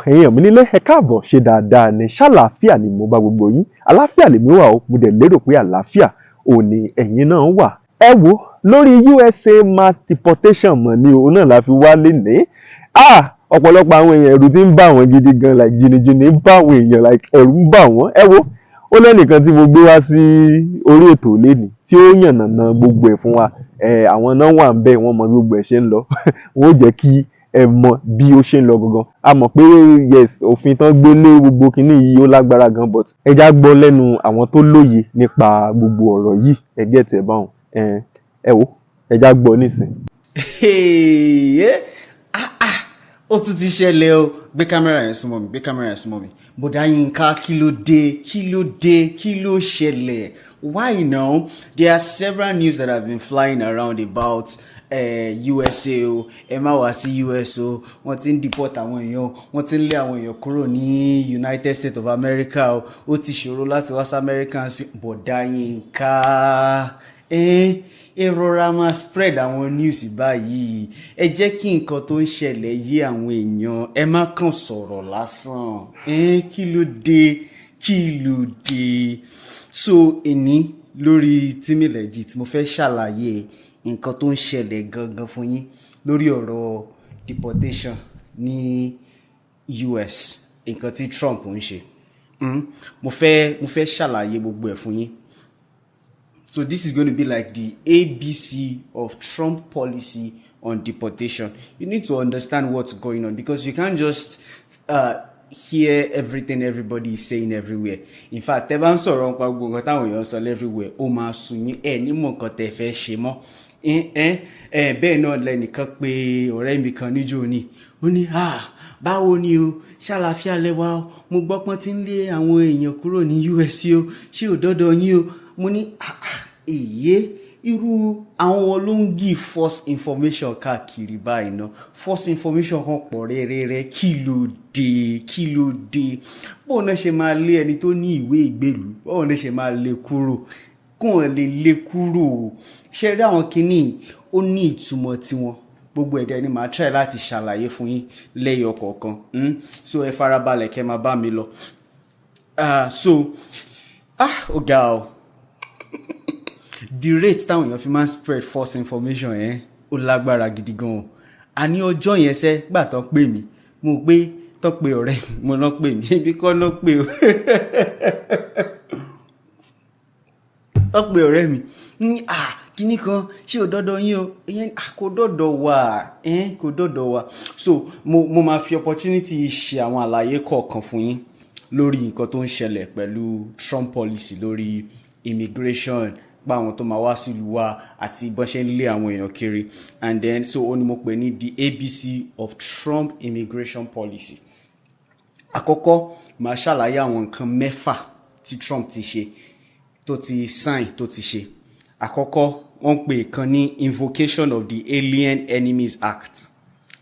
èèyàn mi nílé ẹ káàbọ̀ ṣe dáadáa ní ṣàlàáfíà ni mo bá gbogbo yín àlàáfíà lèmi wà ó mo dẹ̀ lérò pé àlàáfíà ò ní ẹ̀yin náà wà. ẹ wo lórí USA mass deportation mọ̀ ni òun náà la fi wá lénìí. ọ̀pọ̀lọpọ̀ àwọn èèyàn ẹ̀rù ti ń bà wọ́n gidi gan like jìnnìjìnnì ń bà àwọn èèyàn like ẹ̀rù ń bà wọ́n. ẹ wo ó lẹ́nìkan tí mo gbé wá sí orí ètò lénìí tí ó yànnàná gbogbo ẹ̀ fún wa. àwọn náà wà ń bẹ̀ wọ́n mọ gbogbo ẹ̀ ṣe ń lọ wọ́n ó jẹ́ kí ẹ mọ bí ó ṣe ń lọ gangan. a mọ̀ pé yes òfin tán gbé lé gbogbo kinní yìí ó lágbára gan but ẹ já gbọ́ lẹ́nu àwọn tó lóye nípa gbogbo ọ̀rọ̀ yìí ẹ gẹ́tì ẹ̀ báwọn ẹ wò ẹ já gbọ́ nísìn. ó tún ti ṣẹlẹ̀ o gbé kámẹ́rà yẹn súnmọ́ mi bọ̀dá Yínká kí ló ṣẹlẹ̀. Why now? There are several news that have been flying around about USA o, ẹ má wá sí US o, wọ́n ti ń deport àwọn èèyàn, wọ́n ti ń lé àwọn èèyàn kúrò ní United States of America o, ó ti ṣòro láti wá sí America sí bọ̀dá Yínká. Ẹ rọra máa spread àwọn news báyìí, ẹ jẹ́ kí nǹkan tó ń ṣẹlẹ̀ yé àwọn èèyàn, ẹ má kàn sọ̀rọ̀ lásán. Kí ló dé? So èní lórí Timi Legit mo fẹ́ ṣàlàyé nǹkan tó ń ṣẹlẹ̀ gangan fún yín lórí ọ̀rọ̀ deportation ní US, nǹkan tí Trump ń ṣe. Mo fẹ́ ṣàlàyé gbogbo ẹ̀ fún yín. So this is going to be like the ABC of Trump policy on deportation. You need to understand what's going on because you can't just hear everything everybody is saying everywhere. In fact, tẹ́ bá ń sọ̀rọ̀ nípa gbogbo nǹkan táwọn èèyàn sọ everywhere, ó máa sùn yín ní mọ̀ nǹkan tẹ́ fẹ́ ṣe mọ́. Bẹ́ẹ̀ náà lẹ́nìkan pé ọ̀rẹ́ mi kan níjó ni ó ní báwo ni o ṣàlàáfíà lẹ́wà o mo gbọ́ pọ́n ti ń lé àwọn èèyàn kúrò ní US o ṣé ò dọ́dọ̀ yín o mo ní irú àwọn ló ń give false information káàkiri báyìí náà. False information kan pọ̀ rẹ́rẹ́rẹ́. Kí ló dé báwo náà ṣe máa lé ẹni tó ní ìwé ìgbélú, báwo náà ṣe máa lé kúrò kún lè lé kúrò. Ṣé rí àwọn kinní ó ní ìtumọ̀ tiwọn, gbogbo ẹ̀dẹ̀ ni màá try láti ṣàlàyé fún yín lẹ́yọ kọ̀ọ̀kan. So ẹ farabalẹ̀ kẹ́ máa bá mi lọ. Ó ga o. The rate táwọn èèyàn fi máa ń spread false information ó lágbára gidi gan o. Àní ọjọ́ yẹn gbà tán pè mí mo gbé tán pé ọ̀rẹ́ mo náà pè mí ibi kọ́ náà pè o. tán pé ọ̀rẹ́ mi ní kíní kan ṣé ò dọ́dọ̀ yín o ìyẹn kò dọ́dọ̀ wá. So mo máa fi opportunity ṣe àwọn àlàyé kọ̀ọ̀kan fún yín lórí nǹkan tó ń ṣẹlẹ̀ pẹ̀lú Trump policy lórí immigration, pa àwọn tó máa wá sílùú wa àti bó ṣe ń lé àwọn èèyàn kiri. And then so ó ní mo pè ní the ABC of Trump immigration policy. Àkọ́kọ́ màá ṣàlàyé àwọn nǹkan mẹ́fà tí Trump ti ṣe tó ti sign tó ti ṣe. Àkọ́kọ́ wọ́n pè kan ní invocation of the Alien Enemies Act.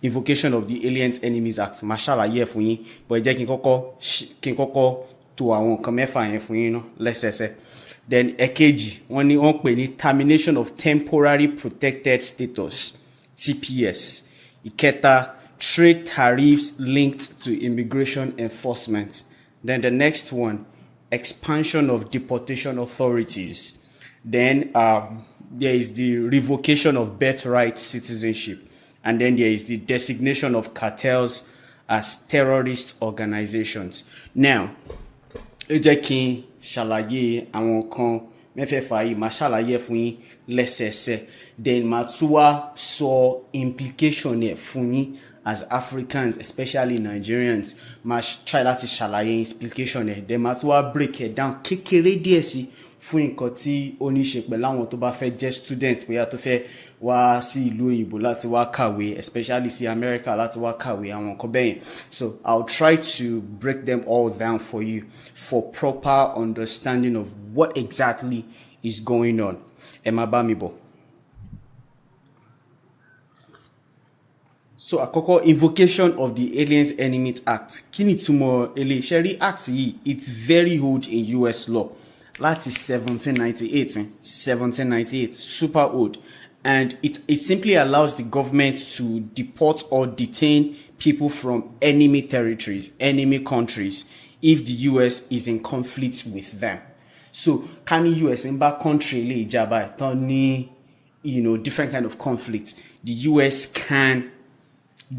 Invocation of the Alien Enemies Act màá ṣàlàyé ẹ̀ fún yín but ẹ jẹ́ kí n kọ́kọ́ tó àwọn nǹkan mẹ́fà yẹn fún yín náà lẹ́sẹẹsẹ. Then èkejì wọ́n pè ní termination of temporary protected status TPS. Ìkẹta trade tariffs linked to immigration enforcement. Then the next one expansion of deportation authorities. Then there is the revocation of birthright citizenship. And then there is the designation of cartels as terrorist organizations. Now, ẹ jẹ́ kí n ṣàlàyé àwọn kan mẹ́fẹ̀ẹ̀fà yìí, máa ṣàlàyé fún yín lẹ́sẹẹsẹ. Then máa tún wá sọ implication ẹ̀ fún yín as Africans, especially Nigerians. Máa try láti ṣàlàyé implication ẹ̀. Then máa tún wá break it down kékeré díẹ̀ sí fún nǹkan tí ó ní ṣe pẹ̀lú àwọn tó bá fẹ́ jẹ́ student bóyá tó fẹ́ wá sí ìlú òyìnbó láti wá kàwé, especially sí America láti wá kàwé àwọn nǹkan bẹ́ẹ̀ yẹn. So I'll try to break them all down for you for proper understanding of what exactly is going on. Ẹ má bá mi bọ̀. So àkọ́kọ́ invocation of the Aliens Enemies Act. Kí ni ìtumọ̀ eléyìí? Ṣé rí act yìí, it's very old in US law. Láti 1798, super old. and it simply allows the government to deport or detain people from enemy territories, enemy countries, if the US is in conflict with them. So can the US in back country le ijaba tony, different kind of conflict, the US can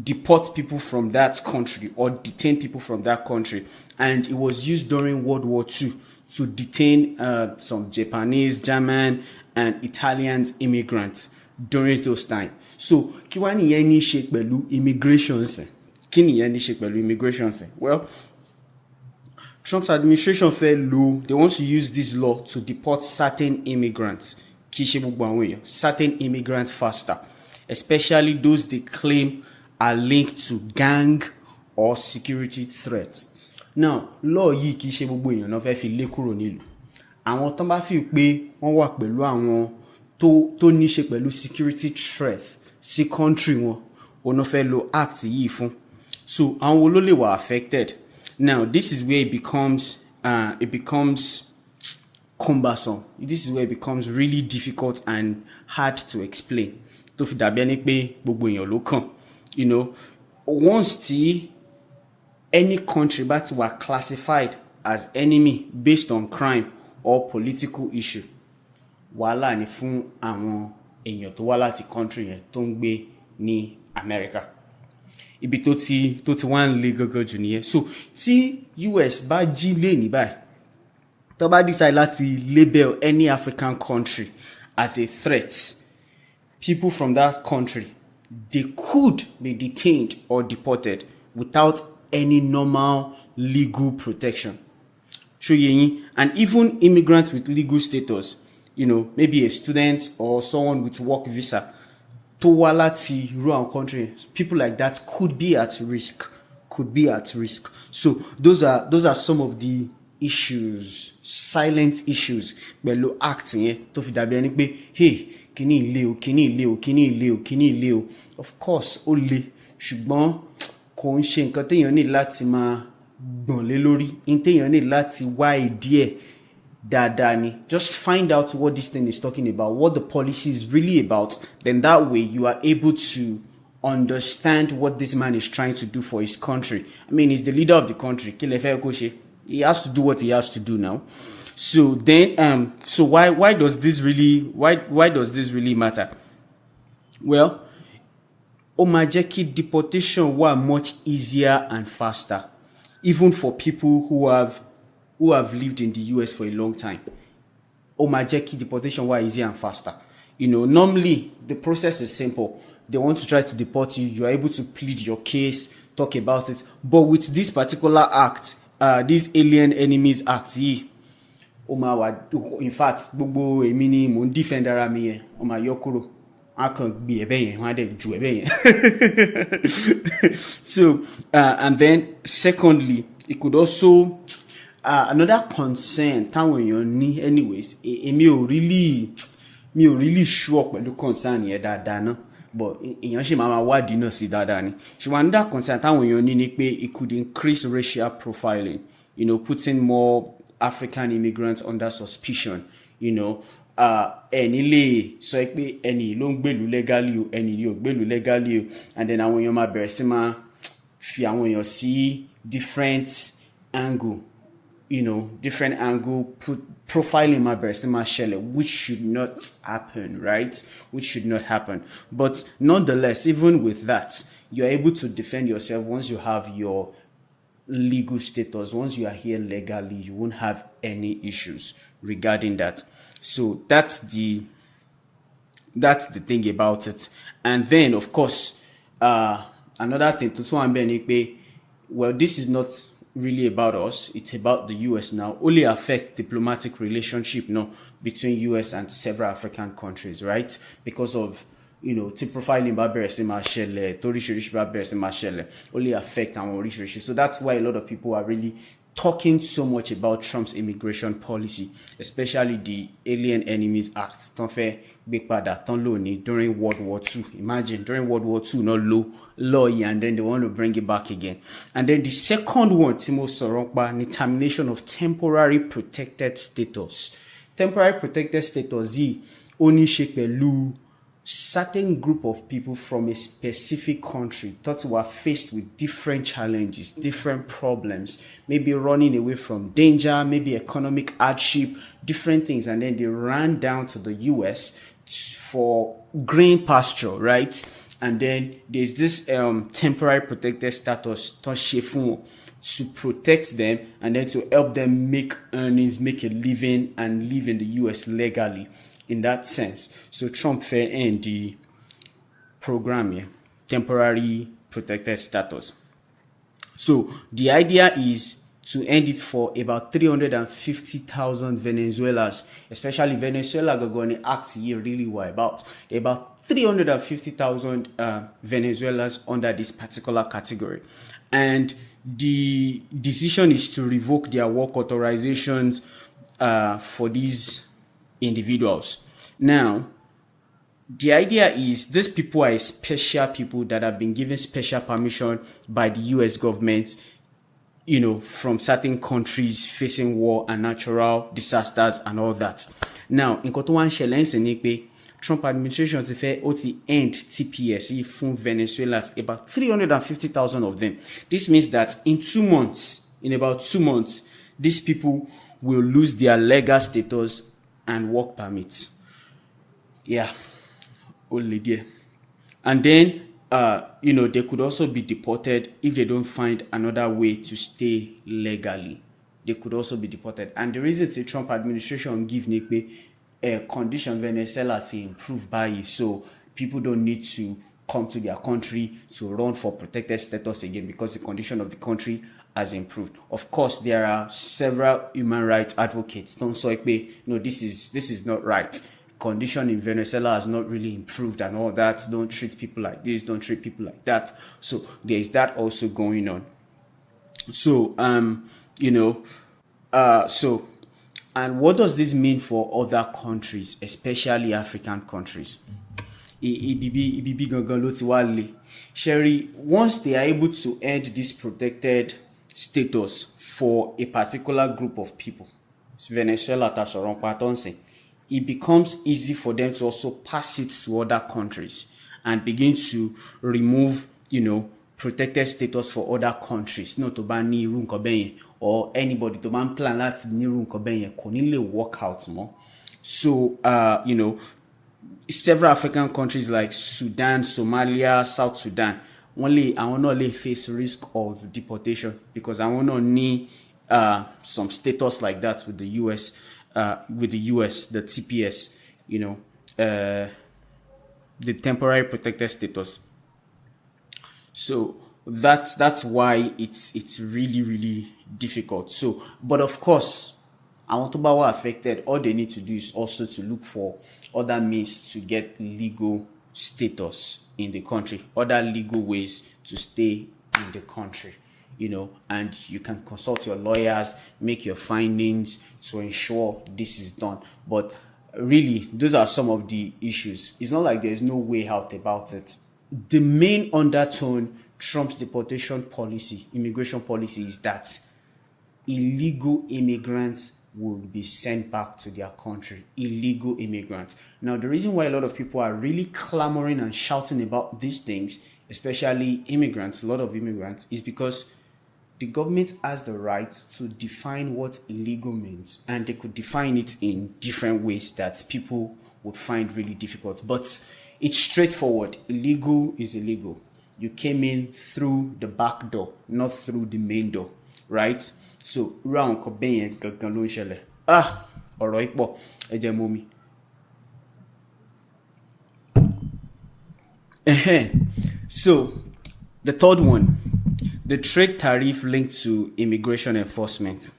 deport people from that country or detain people from that country. And it was used during World War II to detain some Japanese, German, and Italian immigrants during those times. So kí wá nìyẹn ní ṣe pẹ̀lú immigration sìn? Kí nìyẹn ní ṣe pẹ̀lú immigration sìn? Well, Trump's administration they want to use this law to deport certain immigrants. Kì í ṣe gbogbo àwọn èèyàn, certain immigrants faster, especially those they claim are linked to gang or security threats. Now, law yìí kì í ṣe gbogbo èèyàn náà fẹ́ fi lé kúrò nílùú. Àwọn tán bá fi pé wọ́n wà pẹ̀lú àwọn tó ní ṣe pẹ̀lú security threat sí country wọn, ọ̀nà fẹ́ lo act yìí fún. So àwọn wo ló lè wà affected? Now, this is where it becomes cumbersome. This is where it becomes really difficult and hard to explain. Tó fi dàbí ẹni pé gbogbo èèyàn ló kàn. Once any country but were classified as enemy based on crime or political issue, wàhálà ni fún àwọn èèyàn tó wá láti country yẹn tó ń gbé ní America. Ibi tó ti wá ń le gangan jù nìyẹn. So tí US bá jí lé ní báyìí, tó bá decide láti label any African country as a threat, people from that country, they could be detained or deported without any normal legal protection. And even immigrants with legal status, maybe a student or someone with work visa, to walati rural country, people like that could be at risk. So those are some of the issues, silent issues, pẹ̀lú acting tó fi dàbí ẹni pé hey, kíní ilé o. Of course, ó le, ṣùgbọ́n kò ń ṣe nǹkan téèyàn ní láti máa gbọ̀n lé lórí, téèyàn ní láti wá ìdí ẹ̀ dáadáa ni. Just find out what this thing is talking about, what the policy is really about. Then that way you are able to understand what this man is trying to do for his country. I mean, he's the leader of the country. He has to do what he has to do now. So then, so why does this really matter? Well, Omajeki deportation were much easier and faster, even for people who have lived in the US for a long time. Omajeki deportation were easier and faster. Normally the process is simple. They want to try to deport you. You are able to plead your case, talk about it. But with this particular act, this Alien Enemies Act, in fact, gbogbo èmi ni mo defend ara mi yẹn, ó máa yọ kúrò. A kàn gbé ẹ̀bẹ̀ yẹn, wọ́n á dẹ̀ ju ẹ̀bẹ̀ yẹn. So, and then secondly, it could also another concern táwọn èèyàn ní anyways, mi ò really sure pẹ̀lú concern yẹn dáadáa náà, but èèyàn ṣe máa wádìí náà sí dáadáa ni. Ṣùgbọ́n another concern táwọn èèyàn ní ni pé it could increase racial profiling, putting more African immigrants under suspicion. Ẹni lè sọ pé ẹni ló ń gbèlú legally o, ẹni ló gbèlú legally o, and then àwọn èèyàn máa bẹ̀rẹ̀ sí máa fi àwọn èèyàn sí different angle, profiling máa bẹ̀rẹ̀ sí máa ṣẹlẹ̀, which should not happen, right? Which should not happen. But nonetheless, even with that, you're able to defend yourself once you have your legal status. Once you are here legally, you won't have any issues regarding that. So that's the thing about it. And then, of course, another thing, well, this is not really about us. It's about the US now. Only affects diplomatic relationship between US and several African countries, right? Because of profiling only affect our. So that's why a lot of people are really talking so much about Trump's immigration policy, especially the Alien Enemies Act during World War II. Imagine, during World War II, no law, and then they want to bring it back again. And then the second one, Timo Sorokba, the termination of temporary protected status. Temporary protected status, only shekelu certain group of people from a specific country thought were faced with different challenges, different problems, maybe running away from danger, maybe economic hardship, different things, and then they ran down to the US for green pasture, right? And then there's this temporary protected status to protect them and then to help them make earnings, make a living, and live in the US legally in that sense. So Trump fair end the program here, temporary protected status. So the idea is to end it for about 350,000 Venezuelans, especially Venezuela going to act here really well about 350,000 Venezuelans under this particular category. And the decision is to revoke their work authorizations for these individuals. Now, the idea is these people are special people that have been given special permission by the US government, from certain countries facing war and natural disasters and all that. Now, in Kotowan Shelens and Trump administration ti fẹ́ ó ti end TPS fún Venezuelans, about 350,000 of them. This means that in about 2 months, these people will lose their legal status and work permits. Yeah, only there. And then, they could also be deported if they don't find another way to stay legally. They could also be deported. And the reason the Trump administration give Nikbe condition Venezuela to improve by it, so people don't need to come to their country to run for protected status again because the condition of the country has improved. Of course, there are several human rights advocates. Don't say, this is not right. Condition in Venezuela has not really improved and all that. Don't treat people like this. Don't treat people like that. So there is that also going on. So and what does this mean for other countries, especially African countries? Sherry, once they are able to end this protected status for a particular group of people, Venezuela, it becomes easy for them to also pass it to other countries and begin to remove, protected status for other countries. Not to ban ni irú nǹkan bẹ́yẹn, or anybody to ban plan láti ní irú nǹkan bẹ́yẹn kò ní lè work out more. So, several African countries like Sudan, Somalia, South Sudan, I will not face risk of deportation because I will not need some status like that with the US, the TPS, the temporary protected status. So that's why it's really, really difficult. So, but of course, àwọn tó bá wà affected, all they need to do is also to look for other means to get legal status in the country, other legal ways to stay in the country, and you can consult your lawyers, make your findings to ensure this is done. But really, those are some of the issues. It's not like there's no way out about it. The main undertone Trump's deportation policy, immigration policy, is that illegal immigrants would be sent back to their country. Illegal immigrants. Now, the reason why a lot of people are really clamoring and shouting about these things, especially immigrants, a lot of immigrants, is because the government has the right to define what illegal means, and they could define it in different ways that people would find really difficult. But it's straightforward. Illegal is illegal. You came in through the back door, not through the main door, right? So, round Kobeyan gangan ló ń ṣẹlẹ̀. Ọ̀rọ̀ ipò ẹ̀jẹ̀ momi. So, the third one, the trade tariff linked to immigration enforcement.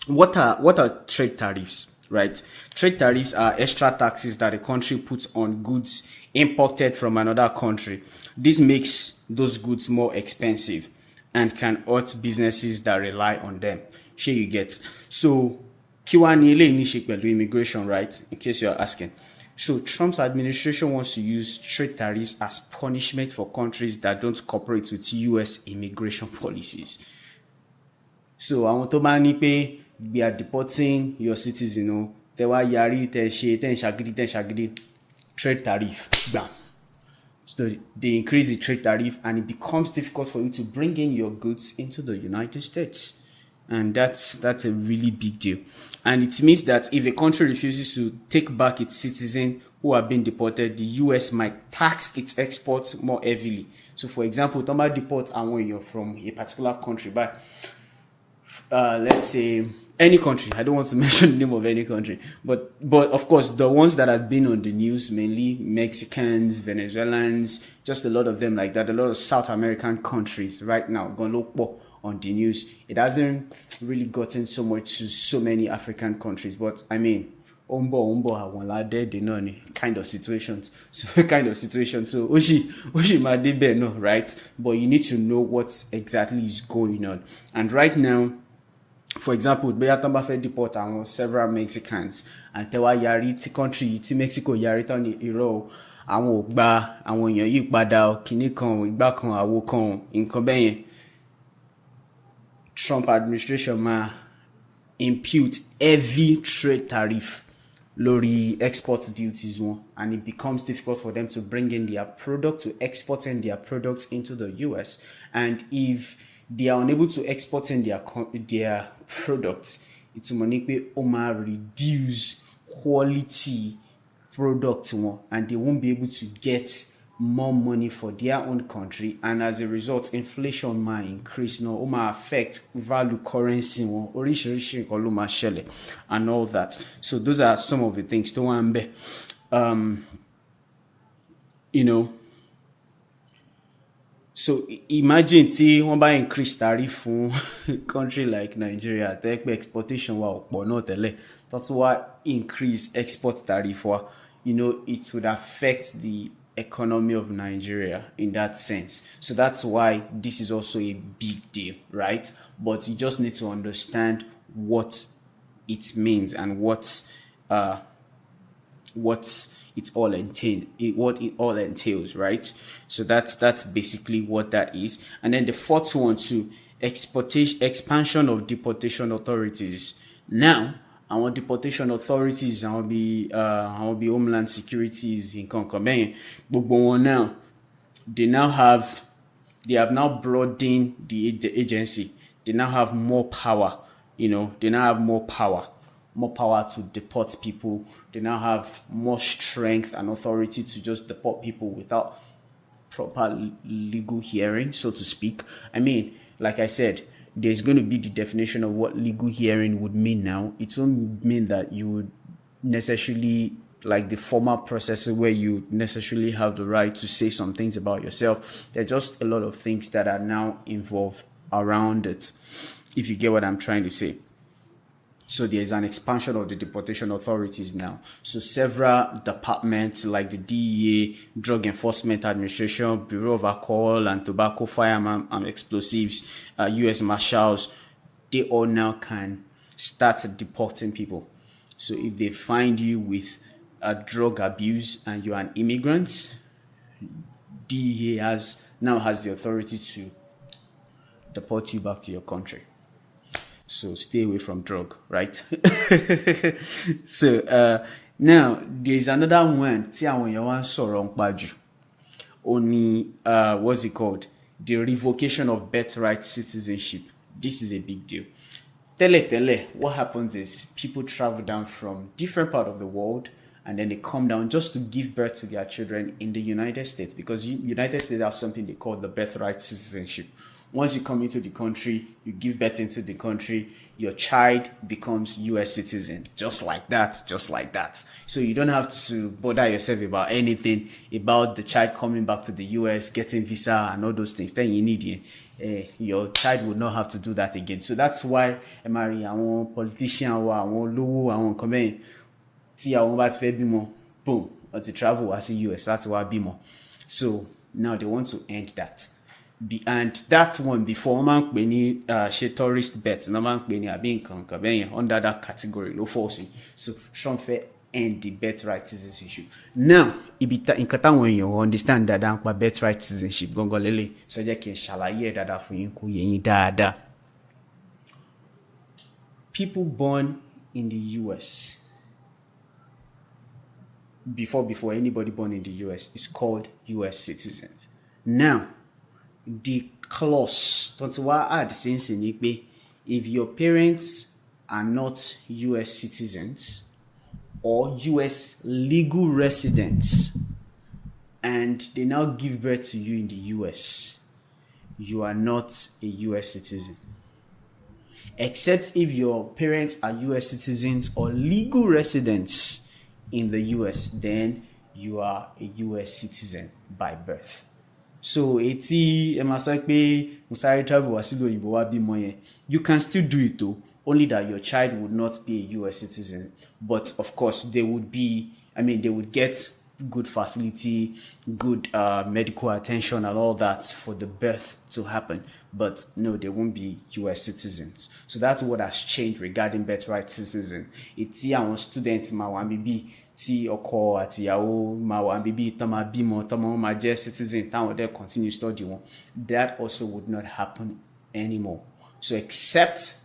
What are trade tariffs, right? Trade tariffs are extra taxes that a country puts on goods imported from another country. This makes those goods more expensive and can hurt businesses that rely on them. Sure you get. So, immigration, right? In case you're asking. So, Trump's administration wants to use trade tariffs as punishment for countries that don't cooperate with US immigration policies. So, I want to pay, we are deporting your citizens, Trump trade tariff. Bam. So they increase the trade tariff and it becomes difficult for you to bring in your goods into the United States. And that's a really big deal. And it means that if a country refuses to take back its citizens who have been deported, the US might tax its exports more heavily. So for example, Toma deport àwọn from a particular country, but let's say any country. I don't want to mention the name of any country, but of course the ones that have been on the news, mainly Mexicans, Venezuelans, just a lot of them like that. A lot of South American countries right now gonna look on the news. It hasn't really gotten so much to so many African countries, but I mean, kind of situations. So Oshi might be no, right? But you need to know what exactly is going on. And right now, for example, Beatamba Fed deport several Mexicans and Tewa Yari ti country ti Mexico Yari tan iro àwọn ògbà àwọn èèyàn yìí padà kíní kan ìgbà kan àwo kan nǹkan bẹ́yẹn. Trump administration ma impute heavy trade tariff lórí export duties one, and it becomes difficult for them to bring in their product, to exporting their products into the US. And if they are unable to export in their products, it will reduce quality product one, and they won't be able to get more money for their own country, and as a result, inflation might increase. It might affect value currency one, and all that. So those are some of the things to one. So imagine one by increase tariff for country like Nigeria, the exportation that's why increase export tariff it would affect the economy of Nigeria in that sense. So that's why this is also a big deal, right? But you just need to understand what it means and what it all entails, right? So that's basically what that is. And then the fourth one too, expansion of deportation authorities. Now, our deportation authorities, I'll be Homeland Securities in Konkoben, but now they have now broadened the agency. They now have more power. They now have more power to deport people. They now have more strength and authority to just deport people without proper legal hearing, so to speak. I mean, like I said, there's going to be the definition of what legal hearing would mean now. It won't mean that you would necessarily, like the formal process where you necessarily have the right to say some things about yourself. There are just a lot of things that are now involved around it, if you get what I'm trying to say. So there's an expansion of the deportation authorities now. So several departments like the DEA, Drug Enforcement Administration, Bureau of Alcohol and Tobacco, Firearms and Explosives, U.S. Marshals, they all now can start deporting people. So if they find you with a drug abuse and you're an immigrant, DEA now has the authority to deport you back to your country. So stay away from drug, right? So now there's another one. Only what's it called? The revocation of birthright citizenship. This is a big deal. What happens is people travel down from different part of the world and then they come down just to give birth to their children in the United States, because United States have something they call the birthright citizenship. Once you come into the country, you give birth into the country, your child becomes US citizen. Just like that. So you don't have to bother yourself about anything, about the child coming back to the US, getting visa and all those things. Then you need your child will not have to do that again. So that's why politician boom, to travel as a US. That's why bimo. So now they want to end that. And that one before man any tourist bet no man under that category low forcing. So Trump end the birthright citizenship. Now in Kata when you understand that birthright citizenship gongolele so je can shalaye dada fun yin ko yin dada. People born in the US before anybody born in the US is called US citizens. Now, the clause tó ti wá add sínsìn ni pé if your parents are not US citizens or US legal residents and they now give birth to you in the US, you are not a US citizen. Except if your parents are US citizens or legal residents in the US, then you are a US citizen by birth. So, eti musari travel wasilo oyinbo wa bimo yen, you can still do it though, only that your child would not be a US citizen. But of course, they would get good facility, good medical attention and all that for the birth to happen. But no, they won't be US citizens. So that's what has changed regarding birthright citizen. It's our students mawambibi ti oko ati yawo mawambibi tama bimo tama ma je citizen town they continue study one. That also would not happen anymore. So except,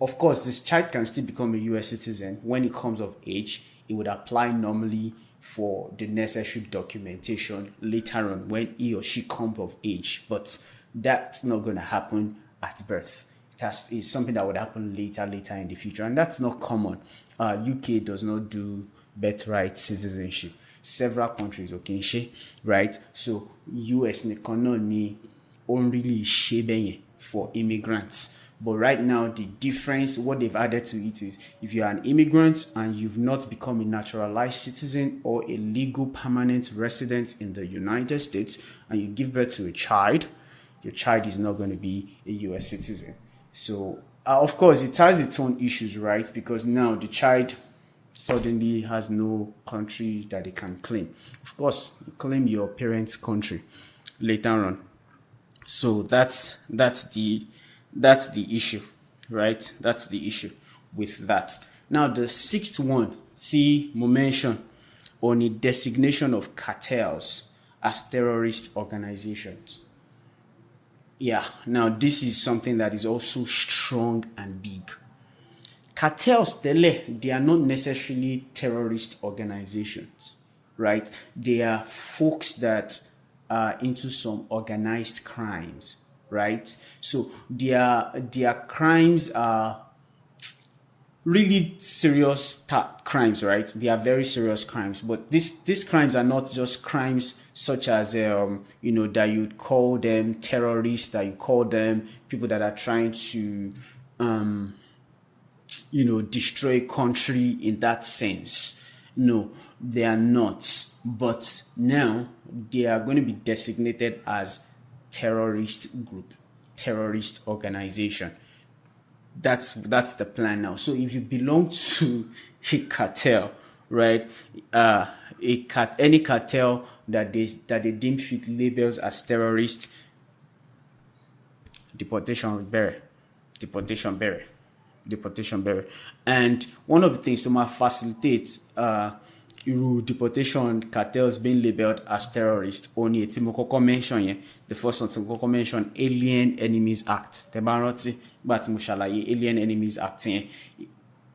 of course, this child can still become a US citizen when it comes of age. It would apply normally for the necessary documentation later on when he or she comes of age, but that's not going to happen at birth. It's something that would happen later in the future, and that's not common. UK does not do birthright citizenship. Several countries, okay, right? So US ni only shebe for immigrants. But right now, the difference, what they've added to it is if you're an immigrant and you've not become a naturalized citizen or a legal permanent resident in the United States and you give birth to a child, your child is not going to be a US citizen. So, of course, it has its own issues, right? Because now the child suddenly has no country that they can claim. Of course, you claim your parents' country later on. So that's the issue, right? That's the issue with that. Now, the sixth one, mention on the designation of cartels as terrorist organizations. Yeah, now this is something that is also strong and big. Cartels, they are not necessarily terrorist organizations, right? They are folks that are into some organized crimes, right? So their crimes are really serious crimes, right? They are very serious crimes. But these crimes are not just crimes such as that you'd call them terrorists, that you call them people that are trying to destroy country in that sense. No, they are not. But now they are going to be designated as terrorist group, terrorist organization. That's the plan now. So if you belong to a cartel, right? Any cartel that they deem fit labels as terrorist, deportation bearer. And one of the things to facilitate deportation cartels being labeled as terrorists, only mention the first one to mention Alien Enemies Act. But Alien Enemies Act.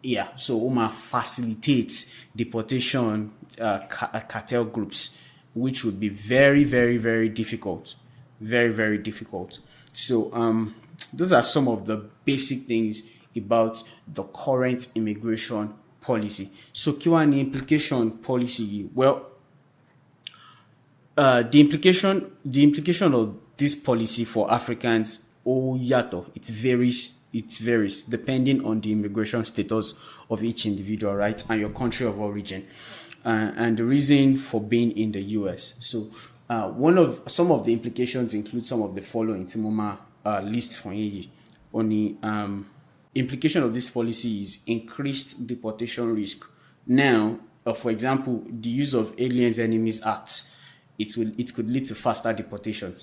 Yeah, so facilitates deportation cartel groups, which would be very, very, very difficult. Very, very difficult. So those are some of the basic things about the current immigration policy. So Kiwani implication policy, well, the implication of this policy for Africans, it varies depending on the immigration status of each individual, right, and your country of origin, and the reason for being in the US. So some of the implications include some of the following. Timoma list for you. Only implication of this policy is increased deportation risk. Now, for example, the use of Aliens Enemies Act, it could lead to faster deportation.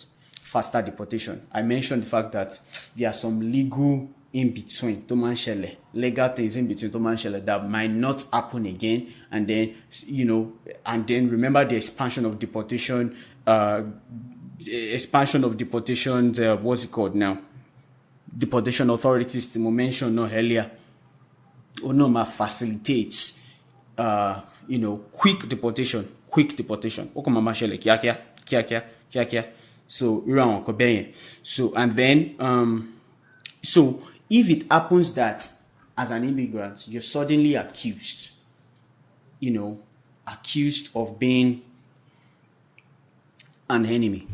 I mentioned the fact that there are some legal in between legal things in between that might not happen again, and then remember the expansion of deportation. What's it called now? Deportation authorities to mention no earlier. Onoma facilitates quick deportation. Ó kàn máa ṣẹlẹ̀ kíákíá. So irú àwọn nǹkan bẹ́ẹ̀ yẹn. So and then so if it happens that as an immigrant you're suddenly accused of being an enemy.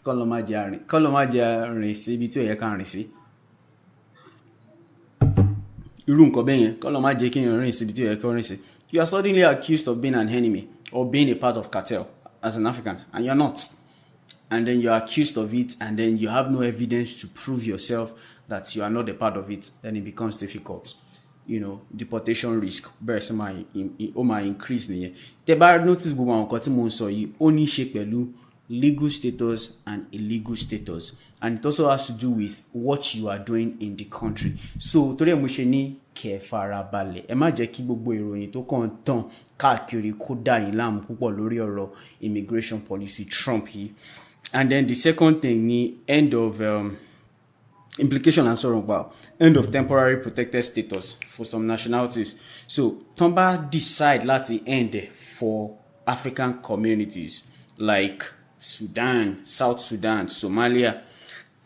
Kọ́ ló má jẹ́ rìn sí ibi tí ó yẹ ká rìn sí. Irú nǹkan bẹ́ẹ̀ yẹn, kọ́ ló má jẹ́ kí èèyàn rìn sí ibi tí ó yẹ ká rìn sí. You are suddenly accused of being an enemy or being a part of cartel as an African, and you're not. And then you're accused of it, and then you have no evidence to prove yourself that you are not a part of it, then it becomes difficult. Deportation risk bẹ̀rẹ̀ sí máa increase nìyẹn. Tẹ́ bá notice gbogbo àwọn nǹkan tí mo ń sọ yìí, ó ní í ṣe pẹ̀lú legal status and illegal status, and it also has to do with what you are doing in the country. So torí ẹ̀ mo ṣe ní kẹ́ farabalẹ̀, ẹ má jẹ́ kí gbogbo ìròyìn tó kàn tàn káàkiri kó dà yín láàmú púpọ̀ lórí ọ̀rọ̀ immigration policy Trump yìí. And then the second thing ni end of implication and sorrow about end of temporary protected status for some nationalities. So Tomba decide láti end for African communities like Sudan, South Sudan, Somalia.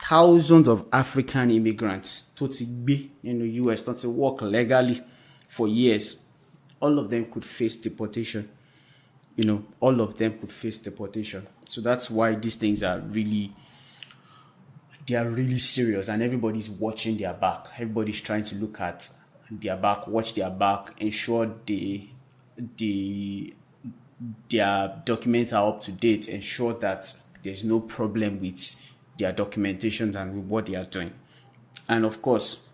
Thousands of African immigrants tó ti gbé in the US, tó ti work legally for years. All of them could face deportation. All of them could face deportation. So that's why these things are really serious, and everybody's watching their back. Everybody's trying to look at their back, watch their back, ensure their documents are up to date, ensure that there's no problem with their documentations and with what they are doing. And of course,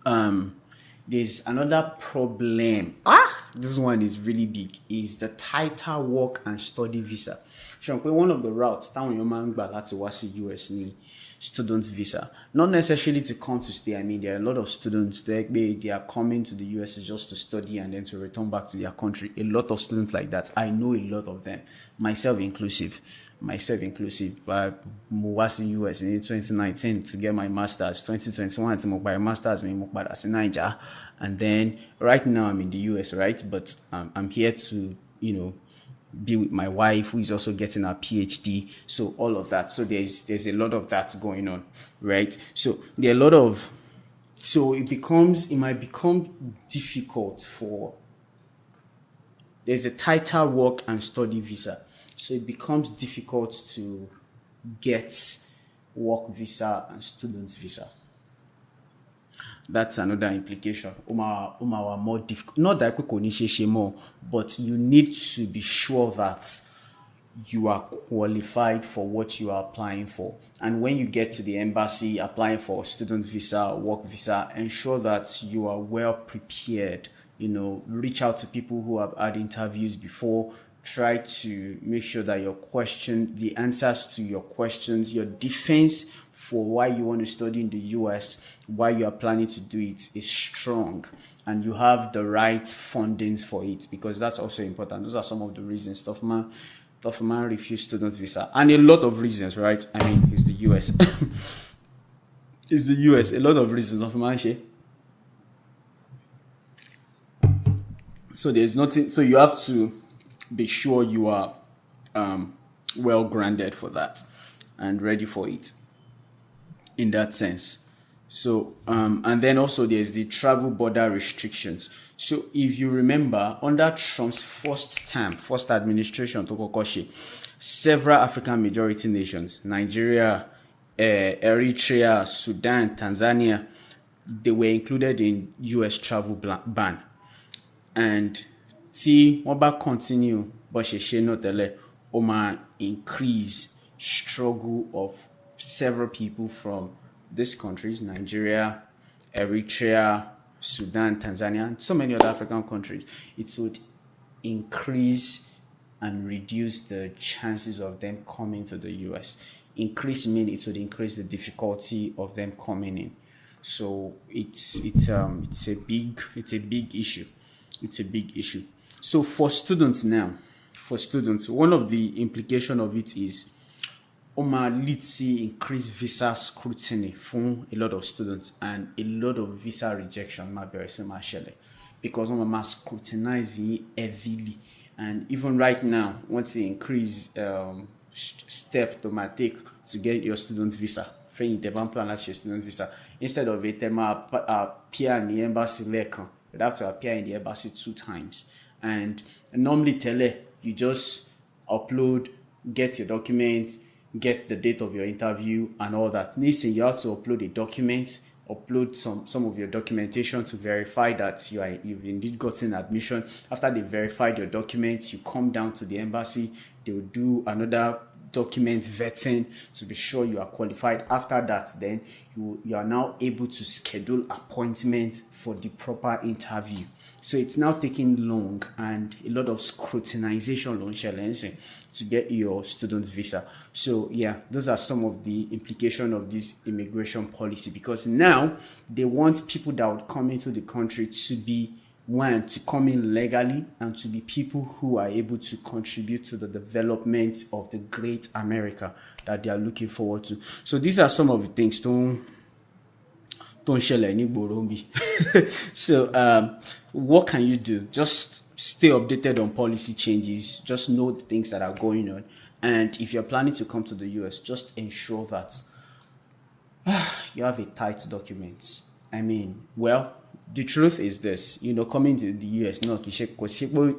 there's another problem. This one is really big. Is the tighter work and study visa. One of the routes táwọn èèyàn máa ń gbà láti wá sí US ní student visa. Not necessarily to come to stay. I mean, there are a lot of students they are coming to the US just to study and then to return back to their country. A lot of students like that. I know a lot of them, myself inclusive. Mo wá sí US in 2019 to get my master's. 2021 tí mo gba master's mi mo padà sí Naija, and then right now I'm in the US, right? But I'm here to be with my wife, who is also getting her PhD. So all of that. So there's a lot of that going on, right? So there are a lot of, so it might become difficult for, there's a tighter work and study visa. So it becomes difficult to get work visa and student visa. That's another implication. More difficult. Not that we can more, but you need to be sure that you are qualified for what you are applying for. And when you get to the embassy applying for student visa or work visa, ensure that you are well prepared. Reach out to people who have had interviews before. Try to make sure that the answers to your questions, your defense for why you want to study in the US, why you are planning to do it is strong, and you have the right fundings for it, because that's also important. Those are some of the reasons Tough man refused student visa, and a lot of reasons, right? I mean, it's the US. It's the US. A lot of reasons. Tough man. So there's nothing. So you have to be sure you are well grounded for that and ready for it in that sense. So and then also there's the travel border restrictions. So if you remember, under Trump's first administration, several African majority nations, Nigeria, Eritrea, Sudan, Tanzania, they were included in US travel ban. And tí wọ́n bá continue bó ṣe ṣe náà tẹ́lẹ̀, ó máa increase struggle of several people from these countries, Nigeria, Eritrea, Sudan, Tanzania, and so many other African countries. It would increase and reduce the chances of them coming to the US. Increase means it would increase the difficulty of them coming in. So it's a big issue. It's a big issue. So for students, one of the implications of it is lead to increased visa scrutiny for a lot of students and a lot of visa rejection. because one must scrutinize it heavily. And even right now, once you increase step to my take to get your student visa, you plan as your student visa, instead of it, appear in the embassy lekan, you have to appear in the embassy 2 times. And normally you just upload, get your documents, get the date of your interview and all that. Listen, you have to upload a document, upload some of your documentation to verify that you've indeed gotten admission. After they verified your documents, you come down to the embassy, they will do another document vetting to be sure you are qualified. After that, then you are now able to schedule appointment for the proper interview. So it's now taking long and a lot of scrutinization to get your student visa. So yeah, those are some of the implications of this immigration policy, because now they want people that would come into the country to come in legally and to be people who are able to contribute to the development of the great America that they are looking forward to. So these are some of the things So what can you do? Just stay updated on policy changes. Just know the things that are going on. And if you're planning to come to the US, just ensure that you have a tight document. I mean, well, the truth is this, coming to the US,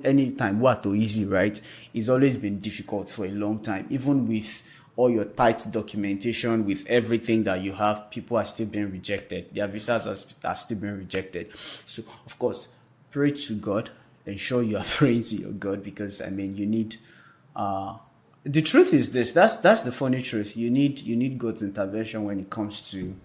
anytime, what or easy, right? It's always been difficult for a long time. Even with all your tight documentation, with everything that you have, people are still being rejected. Their visas are still being rejected. So, of course, pray to God. Ensure you are praying to your God, because, I mean, you need... the truth is this. That's the funny truth. You need God's intervention when it comes to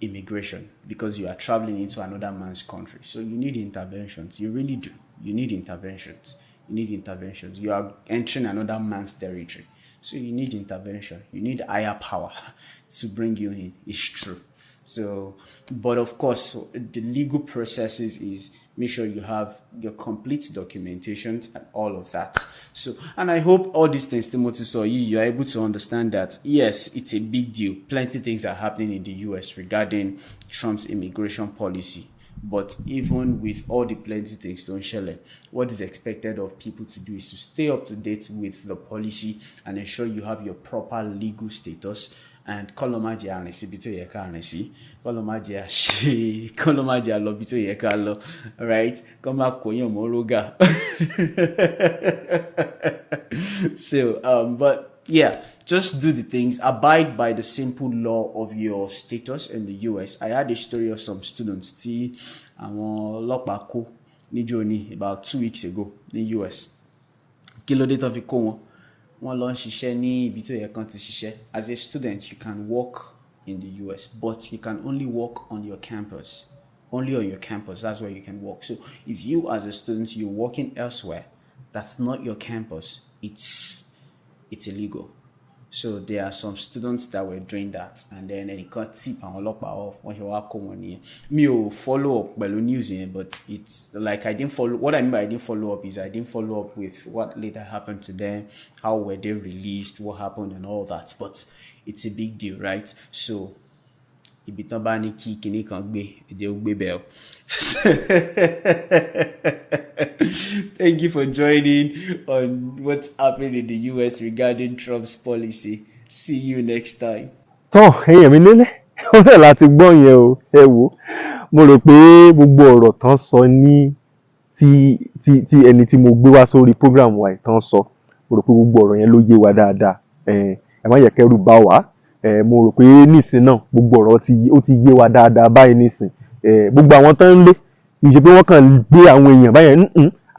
immigration, because you are traveling into another man's country. So you need interventions. You really do. You need interventions. You are entering another man's territory. So you need intervention. You need higher power to bring you in. It's true. So, but of course, the legal processes is make sure you have your complete documentation and all of that. So, and I hope all these things, Timothy, so you are able to understand that, yes, it's a big deal. Plenty of things are happening in the US regarding Trump's immigration policy. But even with all the plenty things, don't share it, what is expected of people to do is to stay up to date with the policy and ensure you have your proper legal status. And kolomaji anesi bito yeka anesi, kolomaji alo bito yeka alo, right? Koma konyo moroga. So, but yeah, just do the things, abide by the simple law of your status in the US. I had a story of some students, about 2 weeks ago in the US. Kilo data fi ko won. As a student, you can work in the US, but you can only work on your campus. Only on your campus, that's where you can work. So if you as a student, you're working elsewhere, that's not your campus, it's illegal. So there are some students that were doing that, and then they got tip and lock off when you walk on. Me follow up by news, but it's like I didn't follow. What I mean by I didn't follow up is I didn't follow up with what later happened to them, how were they released, what happened, and all that. But it's a big deal, right? So thank you for joining on what's happening in the US regarding Trump's policy. See you next time. Tọ́ ẹ̀yin mi nílé ó fẹ́ láti gbọ́ yẹn o, ẹ wò mo rò pé gbogbo ọ̀rọ̀ tán sọ ní tí ẹni tí mo gbé wá sórí program wa tán sọ, mo rò pé gbogbo ọ̀rọ̀ yẹn ló yé wa dáadáa. Ẹ má yẹ kẹ́rù bà wá. Mo rò pé nísìn náà gbogbo ọ̀rọ̀ ó ti yé wa dáadáa báyìí nísìn. Gbogbo àwọn tán ń lé kì í ṣe pé wọ́n kàn gbé àwọn èèyàn báyẹn,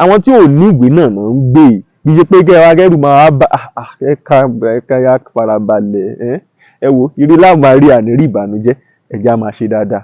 àwọn tí ò ní ìwé náà ń gbé, kì í ṣe pé kẹ́rù máa bá ẹ̀ka ya farabalẹ̀. Ẹ wo ìrírí láàmú àrí ànírí ìbànújẹ́, ẹ̀jẹ̀ á máa ṣe dáadáa.